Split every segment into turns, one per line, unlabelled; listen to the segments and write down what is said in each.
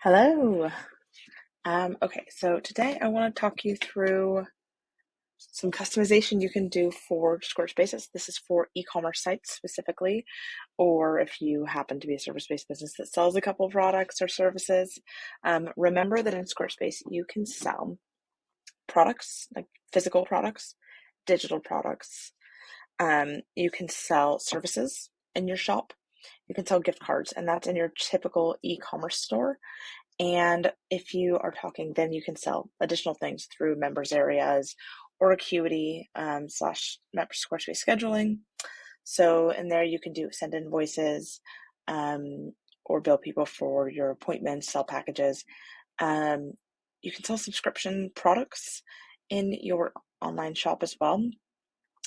Hello. Okay, so today I want to talk you through some customization you can do for Squarespace. This is for e-commerce sites specifically, or if you happen to be a service-based business that sells a couple of products or services. Remember that in Squarespace you can sell products, like physical products, digital products. You can sell services in your shop. You can sell gift cards, and that's in your typical e-commerce store. And if you are talking, then you can sell additional things through members areas or Acuity slash Squarespace scheduling. So in there, you can send invoices or bill people for your appointments, sell packages. Um, you can sell subscription products in your online shop as well.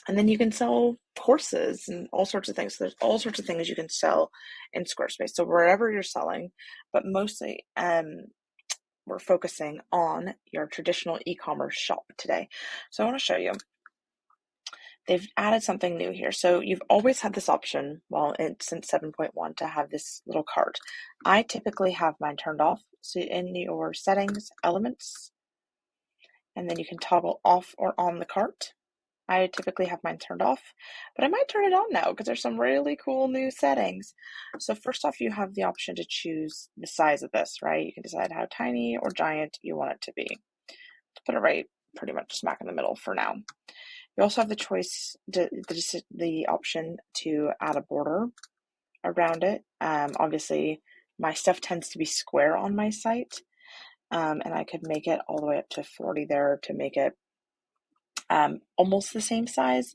And then you can sell courses and all sorts of things. So there's all sorts of things you can sell in Squarespace. So wherever you're selling, but mostly we're focusing on your traditional e-commerce shop today. So I want to show you. They've added something new here. So you've always had this option, since 7.1, to have this little cart. I typically have mine turned off. So in your settings, elements, and then you can toggle off or on the cart. I typically have mine turned off, but I might turn it on now because there's some really cool new settings. So first off, you have the option to choose the size of this, right? You can decide how tiny or giant you want it to be. To put it right pretty much smack in the middle for now. You also have the choice, the option to add a border around it. Obviously, my stuff tends to be square on my site, and I could make it all the way up to 40 there to make it almost the same size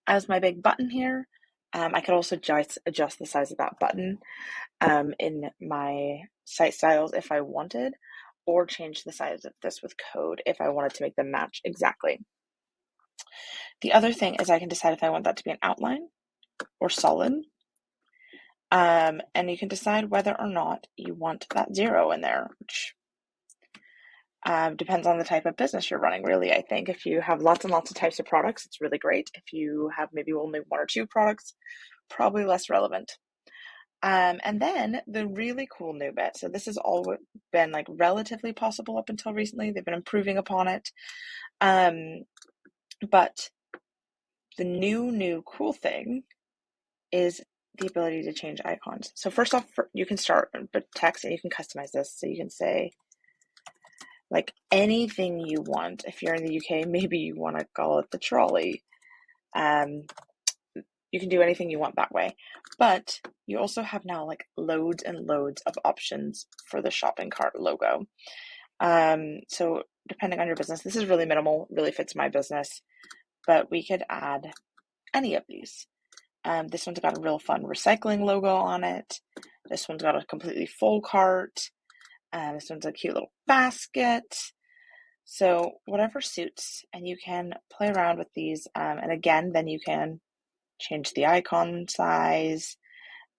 as my big button here. I could also adjust the size of that button in my site styles if I wanted, or change the size of this with code if I wanted to make them match exactly. The other thing is I can decide if I want that to be an outline or solid. And you can decide whether or not you want that 0 in there, which depends on the type of business you're running, really. I think if you have lots and lots of types of products, it's really great. If you have maybe only 1 or 2 products, probably less relevant. And then the really cool new bit. So this has all been like relatively possible up until recently. They've been improving upon it. But the new cool thing is the ability to change icons. So first off, you can start with text and you can customize this. So you can say like anything you want. If you're in the UK, maybe you want to call it the trolley. You can do anything you want that way. But you also have now like loads and loads of options for the shopping cart logo. So depending on your business, this is really minimal, really fits my business, but we could add any of these. This one's got a real fun recycling logo on it. This one's got a completely full cart. This one's a cute little basket. So whatever suits, and you can play around with these. And again, then you can change the icon size,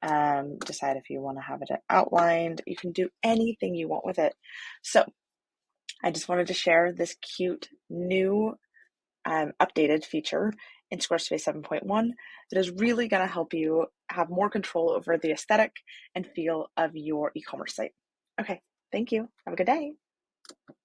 decide if you want to have it outlined. You can do anything you want with it. So I just wanted to share this cute new updated feature in Squarespace 7.1 that is really going to help you have more control over the aesthetic and feel of your e-commerce site. Okay, thank you. Have a good day.